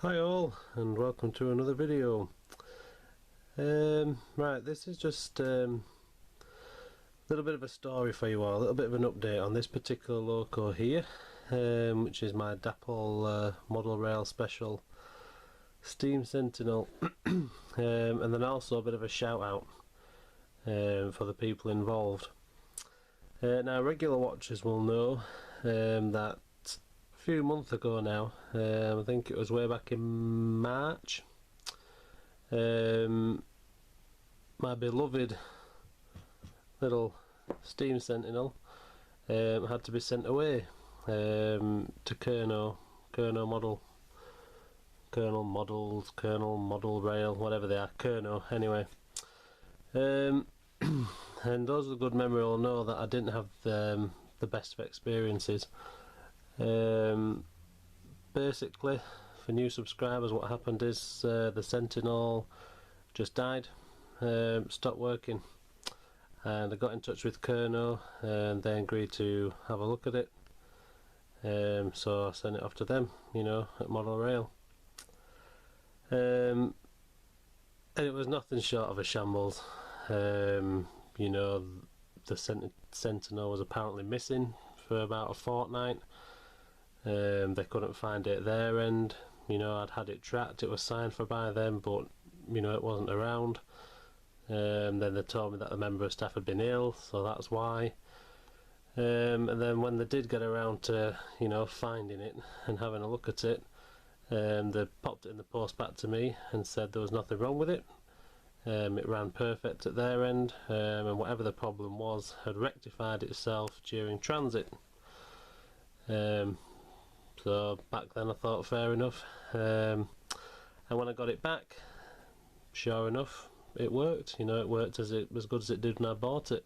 Hi all, and welcome to another video. Right, this is just a little bit of a story for you all, a little bit of an update on this particular loco here, which is my Dapple Model Rail Special Steam Sentinel, and then also a bit of a shout out for the people involved. Now, regular watchers will know that a few months ago now, I think it was way back in March, my beloved little Steam Sentinel had to be sent away to Kernel Model Rail, whatever they are, Kernel anyway. And those with good memory will know that I didn't have the best of experiences. Basically, for new subscribers, what happened is the Sentinel just died, stopped working, and I got in touch with Kerno and they agreed to have a look at it. So I sent it off to them, at Model Rail. And it was nothing short of a shambles. The Sentinel was apparently missing for about a fortnight. They couldn't find it at their end. I'd had it tracked, it was signed for by them, but it wasn't around. Then they told me that the member of staff had been ill, so that's why. And then when they did get around to finding it and having a look at it, they popped it in the post back to me and said there was nothing wrong with it. It ran perfect at their end, and whatever the problem was had rectified itself during transit. So back then I thought fair enough, and when I got it back, sure enough, it worked. It worked as good as it did when I bought it.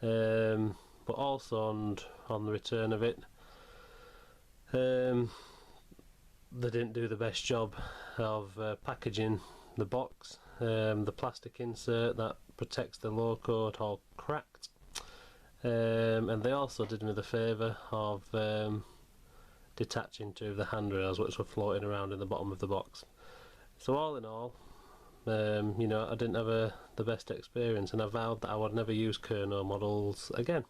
But also on the return of it, they didn't do the best job of packaging the box. The plastic insert that protects the loco had all cracked, and they also did me the favour of detaching two of the handrails which were floating around in the bottom of the box. So all in all, I didn't have the best experience, and I vowed that I would never use Kerno models again.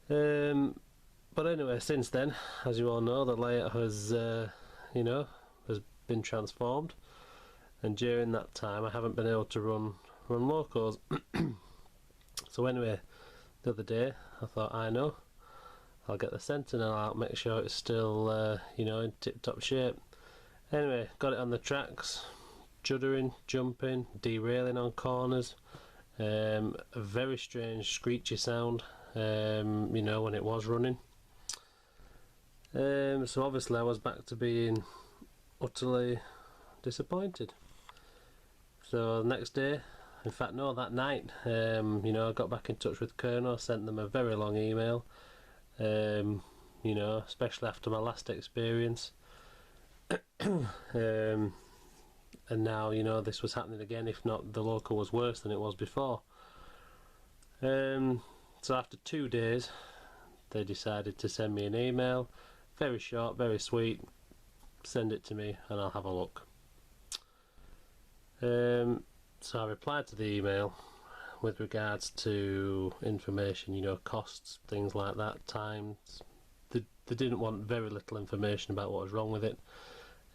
But anyway, since then, as you all know, the layout has has been transformed, and during that time I haven't been able to run locos. So anyway, the other day I thought, I'll get the Sentinel out, make sure it's still in tip-top shape. Anyway, got it on the tracks, juddering, jumping, derailing on corners, a very strange screechy sound when it was running. So obviously I was back to being utterly disappointed. So the next day, in fact no, that night, I got back in touch with Kerno, sent them a very long email, especially after my last experience. And now this was happening again, if not the loco was worse than it was before. So after 2 days they decided to send me an email, very short, very sweet, send it to me and I'll have a look. So I replied to the email with regards to information, costs, things like that, times. They didn't want very little information about what was wrong with it,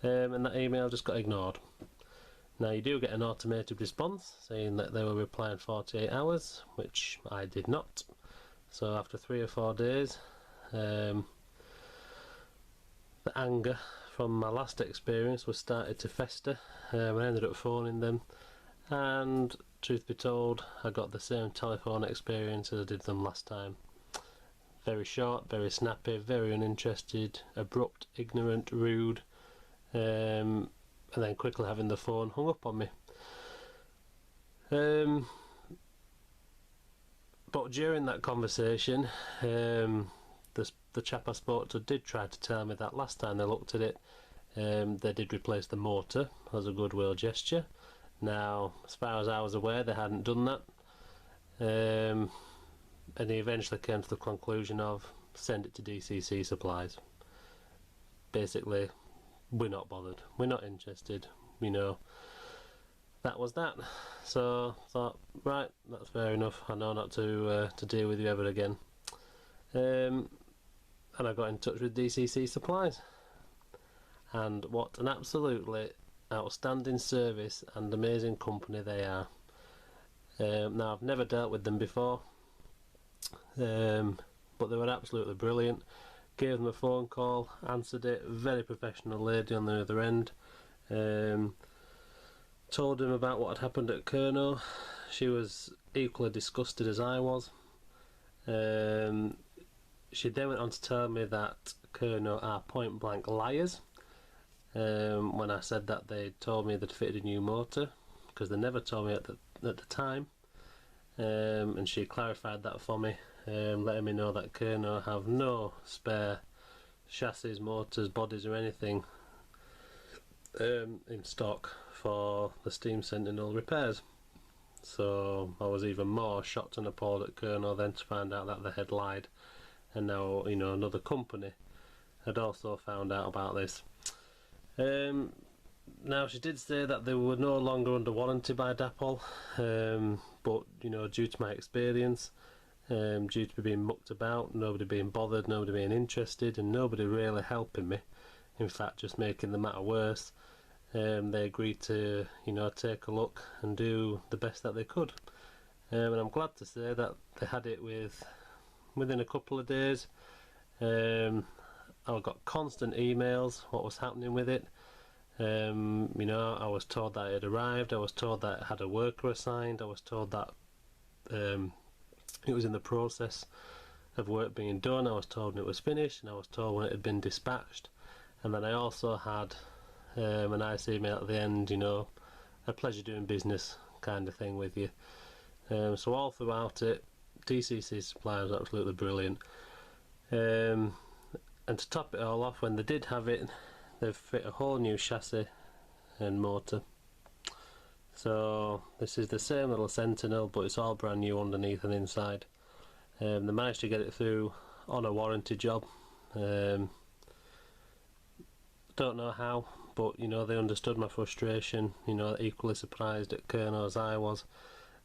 and that email just got ignored. Now you do get an automated response saying that they will reply in 48 hours, which I did not. So after 3 or 4 days, the anger from my last experience was started to fester. I ended up phoning them, and truth be told, I got the same telephone experience as I did them last time. Very short, very snappy, very uninterested, abrupt, ignorant, rude, and then quickly having the phone hung up on me. But during that conversation, the chap I spoke to did try to tell me that last time they looked at it, they did replace the motor as a goodwill gesture. Now, as far as I was aware, they hadn't done that, and he eventually came to the conclusion of send it to DCC Supplies. Basically, we're not bothered, we're not interested, you know. That was that. So I thought, right, that's fair enough, I know not to deal with you ever again. And I got in touch with DCC Supplies, and what an absolutely outstanding service and amazing company they are. Now, I've never dealt with them before, but they were absolutely brilliant. Gave them a phone call, answered it, very professional lady on the other end. Told them about what had happened at Kerno. She was equally disgusted as I was. She then went on to tell me that Kerno are point blank liars. When I said that, they told me they'd fitted a new motor, because they never told me at the time. And she clarified that for me, letting me know that Kerno have no spare chassis, motors, bodies or anything in stock for the Steam Sentinel repairs. So I was even more shocked and appalled at Kerno then to find out that they had lied, and now, you know, another company had also found out about this. Now, she did say that they were no longer under warranty by Dapol, but, you know, due to my experience, due to me being mucked about, nobody being bothered, nobody being interested, and nobody really helping me, in fact just making the matter worse, they agreed to, you know, take a look and do the best that they could. And I'm glad to say that they had it within a couple of days. I got constant emails what was happening with it. You know, I was told that it had arrived, I was told that it had a worker assigned, I was told that it was in the process of work being done, I was told when it was finished, and I was told when it had been dispatched. And then I also had a nice email at the end, you know, a pleasure doing business kind of thing with you. So all throughout it, DCC Supply was absolutely brilliant. And to top it all off, when they did have it, they've fit a whole new chassis and motor. So this is the same little Sentinel, but it's all brand new underneath and inside. They managed to get it through on a warranty job. Don't know how, but, you know, they understood my frustration, you know, equally surprised at Kerno as I was,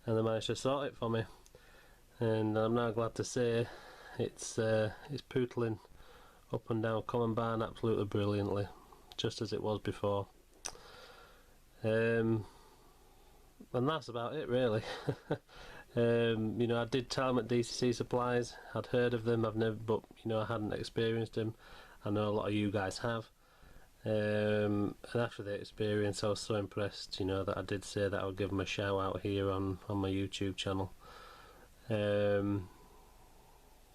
and they managed to sort it for me. And I'm now glad to say it's pootling up and down Common Barn absolutely brilliantly, just as it was before. And that's about it, really. You know, I did tell them at DCC Supplies, I'd heard of them, but, you know, I hadn't experienced them. I know a lot of you guys have. And after the experience, I was so impressed, you know, that I did say that I would give them a shout out here on my YouTube channel.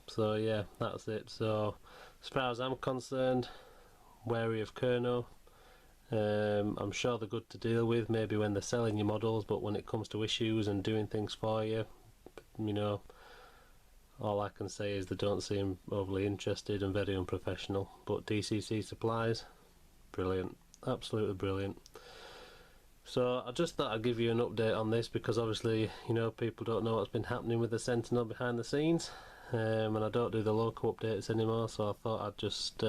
So yeah, that's it. So as far as I'm concerned, wary of Kerno. I'm sure they're good to deal with, maybe when they're selling your models, but when it comes to issues and doing things for you, you know, all I can say is they don't seem overly interested and very unprofessional. But DCC Supplies, brilliant, absolutely brilliant. So I just thought I'd give you an update on this, because obviously, you know, people don't know what's been happening with the Sentinel behind the scenes, and I don't do the local updates anymore, so I thought I'd just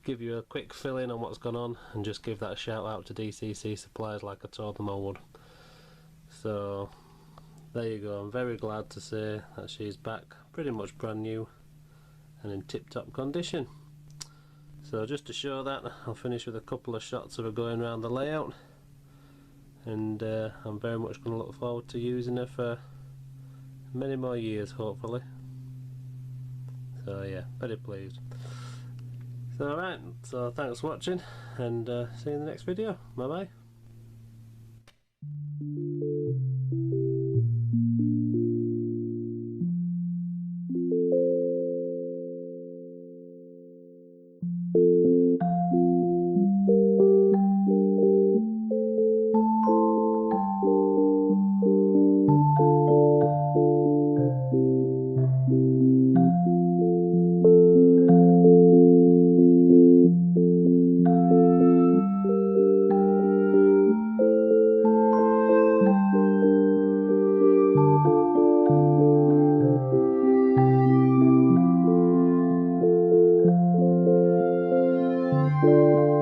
give you a quick fill in on what's gone on, and just give that a shout out to DCC Supplies like I told them I would. So there you go. I'm very glad to say that she's back, pretty much brand new and in tip-top condition. So just to show that, I'll finish with a couple of shots of her going around the layout, and I'm very much going to look forward to using her for many more years, hopefully. So yeah, very pleased. So alright, so thanks for watching, and see you in the next video. Bye bye. Thank you.